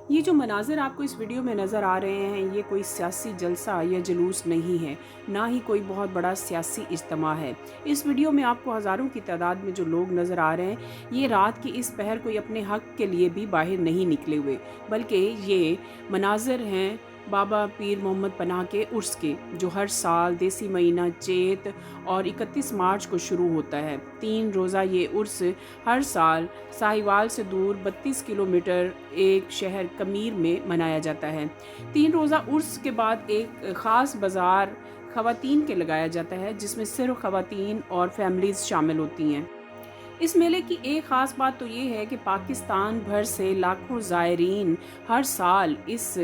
ये जो मनाज़र आपको इस वीडियो में नज़र आ रहे हैं, ये कोई सियासी जलसा या जुलूस नहीं है, ना ही कोई बहुत बड़ा सियासी इज्तिमा है। इस वीडियो में आपको हज़ारों की तादाद में जो लोग नज़र आ रहे हैं, ये रात की इस पहर कोई अपने हक़ के लिए भी बाहर नहीं निकले हुए, बल्कि ये मनाज़र हैं बाबा पीर मोहम्मद पनाह के उर्स के, जो हर साल देसी महीना चेत और 31 मार्च को शुरू होता है। 3 रोज़ा ये उर्स हर साल साहिवाल से दूर 32 किलोमीटर एक शहर कमीर में मनाया जाता है। 3 रोज़ा उर्स के बाद एक ख़ास बाज़ार ख़वातीन के लगाया जाता है, जिसमें सिर्फ़ ख़वातीन और फैमिलीज़ शामिल होती हैं। इस मेले की एक ख़ास बात तो ये है कि पाकिस्तान भर से लाखों ज़ायरीन हर साल इस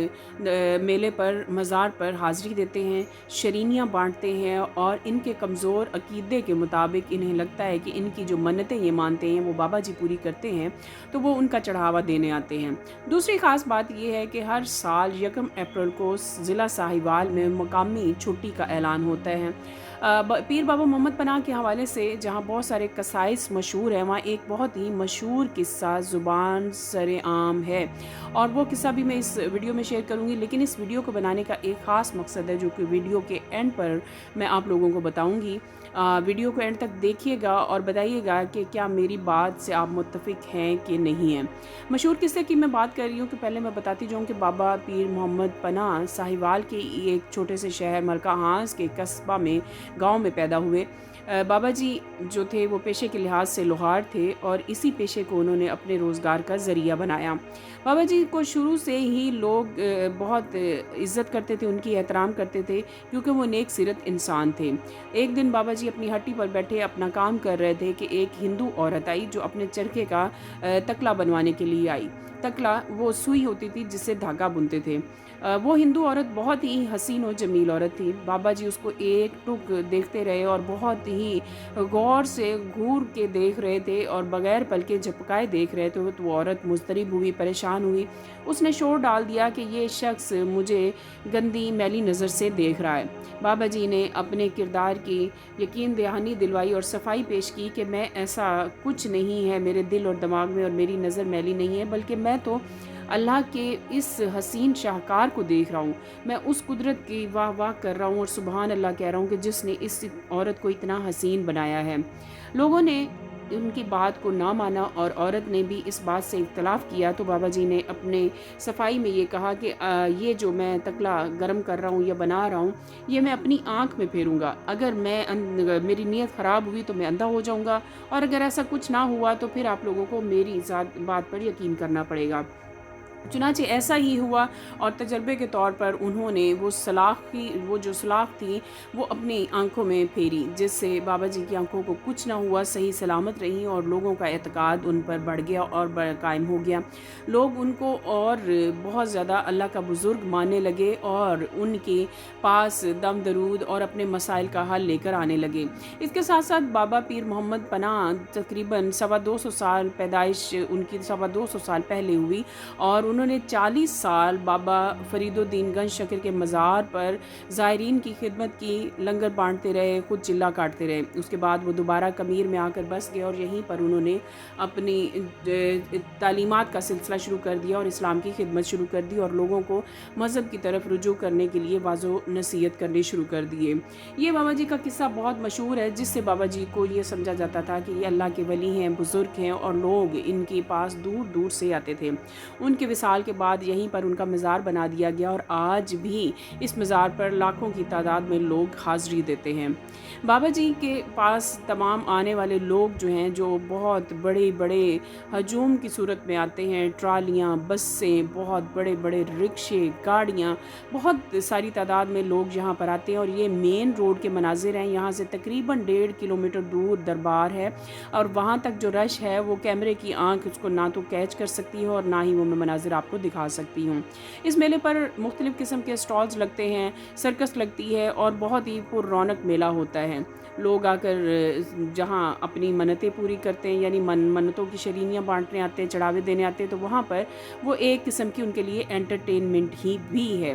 मेले पर मज़ार पर हाज़िरी देते हैं, शरीनियाँ बांटते हैं और इनके कमज़ोर अक़ीदे के मुताबिक इन्हें लगता है कि इनकी जो मन्नतें ये मानते हैं वो बाबा जी पूरी करते हैं, तो वो उनका चढ़ावा देने आते हैं। दूसरी ख़ास बात ये है कि हर साल 1 अप्रैल को ज़िला साहिवाल में मकामी छुट्टी का ऐलान होता है। पीर बाबा मोहम्मद पनाह के हवाले से जहाँ बहुत सारे कसाइस मशहूर हैं, वहाँ एक बहुत ही मशहूर किस्सा ज़ुबान सरेआम है, और वो किस्सा भी मैं इस वीडियो में शेयर करूँगी। लेकिन इस वीडियो को बनाने का एक ख़ास मकसद है, जो कि वीडियो के एंड पर मैं आप लोगों को बताऊँगी। वीडियो को एंड तक देखिएगा और बताइएगा कि क्या मेरी बात से आप मुत्तफ़िक हैं कि नहीं हैं। मशहूर किस्से की मैं बात कर रही हूँ कि पहले मैं बताती जाऊँ कि बाबा पीर मोहम्मद पनाह साहिवाल के एक छोटे से शहर मलका हांस के कस्बा में गांव में पैदा हुए। बाबा जी जो थे वो पेशे के लिहाज से लोहार थे और इसी पेशे को उन्होंने अपने रोज़गार का ज़रिया बनाया। बाबा जी को शुरू से ही लोग बहुत इज़्ज़त करते थे, उनकी एहतराम करते थे, क्योंकि वो नेक सीरत इंसान थे। एक दिन बाबा जी अपनी हट्टी पर बैठे अपना काम कर रहे थे कि एक हिंदू औरत आई, जो अपने चरखे का तकला बनवाने के लिए आई। तकला वो सुई होती थी जिससे धागा बुनते थे। वो हिंदू औरत बहुत ही हसीन और जमील औरत थी। बाबा जी उसको एक टुक देखते रहे और बहुत ही गौर से घूर के देख रहे थे और बगैर पलके झपकाए देख रहे थे। तो वो औरत मुज़तरिब हुई, परेशान हुई। उसने शोर डाल दिया कि ये शख्स मुझे गंदी मैली नज़र से देख रहा है। बाबा जी ने अपने किरदार की यकीन दहानी दिलवाई और सफाई पेश की कि मैं ऐसा कुछ नहीं है मेरे दिल और दिमाग में, और मेरी नज़र मैली नहीं है, बल्कि मैं तो अल्लाह के इस हसीन शाहकार को देख रहा हूँ। मैं उस कुदरत की वाह वाह कर रहा हूँ और सुबहान अल्लाह कह रहा हूँ कि जिसने इस औरत को इतना हसीन बनाया है। लोगों ने उनकी बात को ना माना और औरत ने भी इस बात से इख्तलाफ किया, तो बाबा जी ने अपने सफाई में ये कहा कि ये जो मैं तकला गरम कर रहा हूँ या बना रहा हूँ, ये मैं अपनी आँख में फेरूँगा। अगर मेरी नीयत ख़राब हुई तो मैं अंधा हो जाऊँगा, और अगर ऐसा कुछ ना हुआ तो फिर आप लोगों को मेरी बात पर यकीन करना पड़ेगा। चुनांचे ऐसा ही हुआ, और तजर्बे के तौर पर उन्होंने वो जो सलाख थी वो अपनी आंखों में फेरी, जिससे बाबा जी की आंखों को कुछ ना हुआ, सही सलामत रहीं, और लोगों का एतकाद उन पर बढ़ गया और कायम हो गया। लोग उनको और बहुत ज़्यादा अल्लाह का बुज़ुर्ग मानने लगे और उनके पास दम दरूद और अपने मसाइल का हल लेकर आने लगे। इसके साथ साथ बाबा पीर मोहम्मद पनाह तकरीबन 225 साल पैदाइश उनकी 225 साल पहले हुई, और उन्होंने 40 साल बाबा फरीदुद्दीन गंज शकर के मज़ार पर ज़ायरीन की खिदमत की, लंगर बांटते रहे, खुद चिल्ला काटते रहे। उसके बाद वो दोबारा कमीर में आकर बस गए और यहीं पर उन्होंने अपनी तालीमात का सिलसिला शुरू कर दिया और इस्लाम की खिदमत शुरू कर दी, और लोगों को मज़हब की तरफ रुजू करने के लिए वाज़ो नसीहत करनी शुरू कर दिए। ये बाबा जी का किस्सा बहुत मशहूर है, जिससे बाबा जी को ये समझा जाता था कि ये अल्लाह के वली हैं, बुज़ुर्ग हैं, और लोग इनके पास दूर दूर से आते थे। उनके विसाल के बाद यहीं पर उनका मज़ार बना दिया गया, और आज भी इस मज़ार पर लाखों की तादाद में लोग हाज़िरी देते हैं। बाबा जी के पास तमाम आने वाले लोग जो हैं, जो बहुत बड़े बड़े हजूम की सूरत में आते हैं, ट्रालियाँ, बसें, बहुत बड़े बड़े रिक्शे, गाड़ियाँ, बहुत सारी तादाद में लोग यहाँ पर आते हैं। और ये मेन रोड के मनाजिर हैं। यहाँ से तकरीबन 1.5 किलोमीटर दूर दरबार है, और वहाँ तक जो रश है वो कैमरे की आँख उसको ना तो कैच कर सकती है और ना ही वो मैं मनाजिर आपको दिखा सकती हूँ। इस मेले पर मुख्तलिफ़ किस्म के स्टॉल्स लगते हैं, सर्कस लगती है, और बहुत ही पुर रौनक मेला होता है। लोग आकर जहाँ अपनी मन्नतें पूरी करते हैं, यानी मन्नतों की शरीनियाँ बांटने आते हैं, चढ़ावे देने आते हैं, तो वहाँ पर वो एक किस्म की उनके लिए एंटरटेनमेंट ही भी है।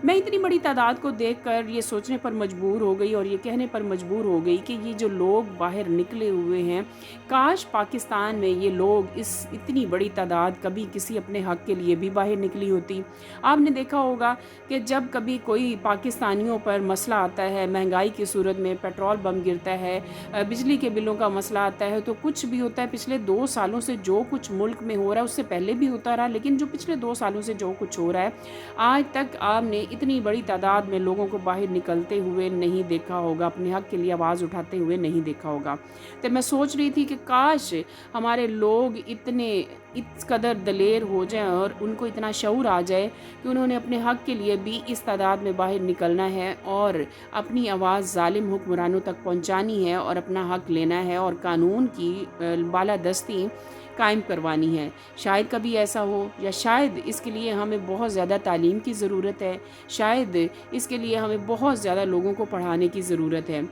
मैं इतनी बड़ी तादाद को देखकर ये सोचने पर मजबूर हो गई और ये कहने पर मजबूर हो गई कि ये जो लोग बाहर निकले हुए हैं, काश पाकिस्तान में ये लोग इस इतनी बड़ी तादाद कभी किसी अपने हक के लिए भी बाहर निकली होती। आपने देखा होगा कि जब कभी कोई पाकिस्तानियों पर मसला आता है, महंगाई की सूरत में पेट्रोल बम गिरता है, बिजली के बिलों का मसला आता है, तो कुछ भी होता है, पिछले 2 सालों से जो कुछ मुल्क में हो रहा है उससे पहले भी होता रहा, लेकिन जो पिछले 2 सालों से जो कुछ हो रहा है, आज तक आपने इतनी बड़ी तादाद में लोगों को बाहर निकलते हुए नहीं देखा होगा, अपने हक के लिए आवाज़ उठाते हुए नहीं देखा होगा। तो मैं सोच रही थी कि काश हमारे लोग इतने इस कदर दलेर हो जाएं और उनको इतना शऊर आ जाए कि उन्होंने अपने हक के लिए भी इस तादाद में बाहर निकलना है और अपनी आवाज़ ज़ालिम हुक्मरानों तक पहुंचानी है और अपना हक लेना है और कानून की बालादस्ती कायम करवानी है। शायद कभी ऐसा हो, या शायद इसके लिए हमें बहुत ज़्यादा तालीम की ज़रूरत है, शायद इसके लिए हमें बहुत ज़्यादा लोगों को पढ़ाने की ज़रूरत है।